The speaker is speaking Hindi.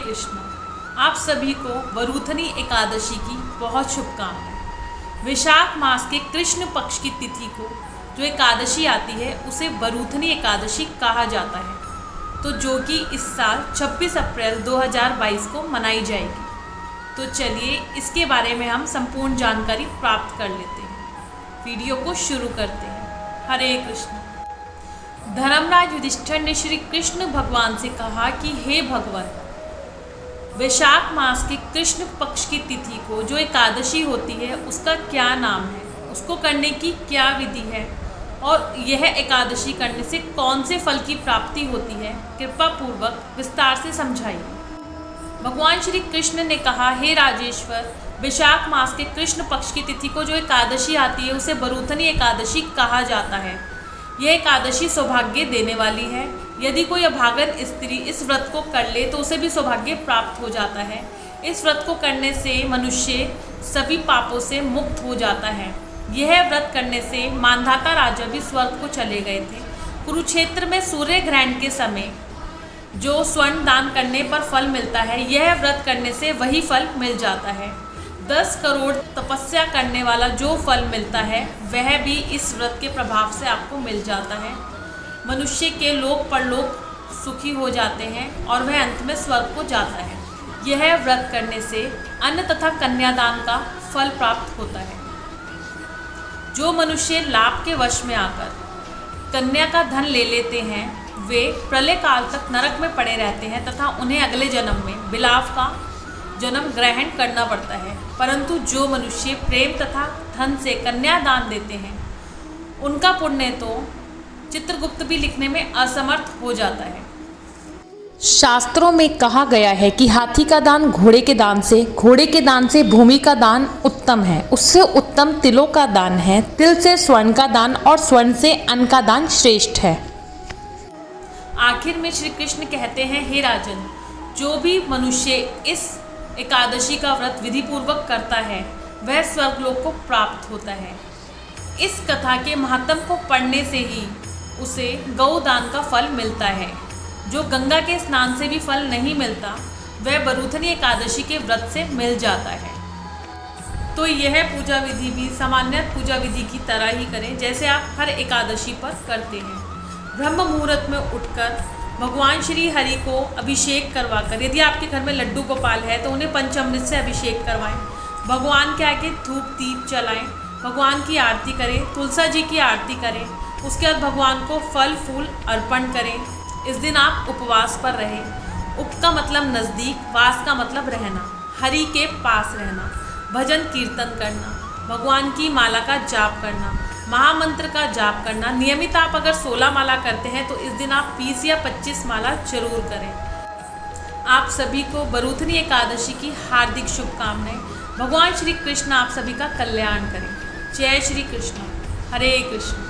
कृष्ण। आप सभी को वरूथनी एकादशी की बहुत शुभकामनाएं। वैशाख मास के कृष्ण पक्ष की तिथि को जो एकादशी आती है उसे वरूथनी एकादशी कहा जाता है, तो जो कि इस साल 26 अप्रैल 2022 को मनाई जाएगी। तो चलिए इसके बारे में हम संपूर्ण जानकारी प्राप्त कर लेते हैं। वीडियो को शुरू करते हैं। हरे कृष्ण। धर्मराज युधिष्ठिर ने श्री कृष्ण भगवान से कहा कि हे भगवान, वैशाख मास के कृष्ण पक्ष की तिथि को जो एकादशी होती है उसका क्या नाम है, उसको करने की क्या विधि है और यह एकादशी करने से कौन से फल की प्राप्ति होती है, कृपा पूर्वक विस्तार से समझाइए। भगवान श्री कृष्ण ने कहा, हे राजेश्वर, वैशाख मास के कृष्ण पक्ष की तिथि को जो एकादशी आती है उसे वरूथनी एकादशी कहा जाता है। यह एकादशी सौभाग्य देने वाली है। यदि कोई अभागन स्त्री इस व्रत को कर ले तो उसे भी सौभाग्य प्राप्त हो जाता है। इस व्रत को करने से मनुष्य सभी पापों से मुक्त हो जाता है। यह व्रत करने से मांधाता राजा भी स्वर्ग को चले गए थे। कुरुक्षेत्र में सूर्य ग्रहण के समय जो स्वर्ण दान करने पर फल मिलता है, यह व्रत करने से वही फल मिल जाता है। 10 करोड़ तपस्या करने वाला जो फल मिलता है वह भी इस व्रत के प्रभाव से आपको मिल जाता है। मनुष्य के लोक परलोक सुखी हो जाते हैं और वह अंत में स्वर्ग को जाता है। यह व्रत करने से अन्न तथा कन्यादान का फल प्राप्त होता है। जो मनुष्य लाभ के वश में आकर कन्या का धन ले लेते हैं वे प्रलय काल तक नरक में पड़े रहते हैं तथा उन्हें अगले जन्म में बिलाव का जन्म ग्रहण करना पड़ता है। परंतु जो मनुष्य प्रेम तथा धन से कन्या दान देते हैं उनका पुण्य तो चित्रगुप्त भी लिखने में असमर्थ हो जाता है। शास्त्रों में कहा गया है कि हाथी का दान घोड़े के दान से, घोड़े के दान से भूमि का दान उत्तम है, उससे उत्तम तिलों का दान है, तिल से स्वर्ण का दान और स्वर्ण से अन्न का दान श्रेष्ठ है। आखिर में श्री कृष्ण कहते हैं, हे राजन, जो भी मनुष्य इस एकादशी का व्रत विधि पूर्वक करता है वह स्वर्गलोक को प्राप्त होता है। इस कथा के महात्म को पढ़ने से ही उसे गौदान का फल मिलता है। जो गंगा के स्नान से भी फल नहीं मिलता वह वरूथनी एकादशी के व्रत से मिल जाता है। तो यह पूजा विधि भी सामान्य पूजा विधि की तरह ही करें जैसे आप हर एकादशी पर करते हैं। ब्रह्म मुहूर्त में उठकर भगवान श्री हरि को अभिषेक करवाकर, यदि आपके घर में लड्डू गोपाल है तो उन्हें पंचामृत से अभिषेक करवाएं। भगवान के आगे धूप दीप जलाएं, भगवान की आरती करें, तुलसा जी की आरती करें। उसके बाद भगवान को फल फूल अर्पण करें। इस दिन आप उपवास पर रहें। उप का मतलब नज़दीक, वास का मतलब रहना, हरि के पास रहना, भजन कीर्तन करना, भगवान की माला का जाप करना, महामंत्र का जाप करना। नियमित आप अगर 16 माला करते हैं तो इस दिन आप 20 या 25 माला जरूर करें। आप सभी को वरूथनी एकादशी की हार्दिक शुभकामनाएं। भगवान श्री कृष्ण आप सभी का कल्याण करें। जय श्री कृष्ण। हरे कृष्ण।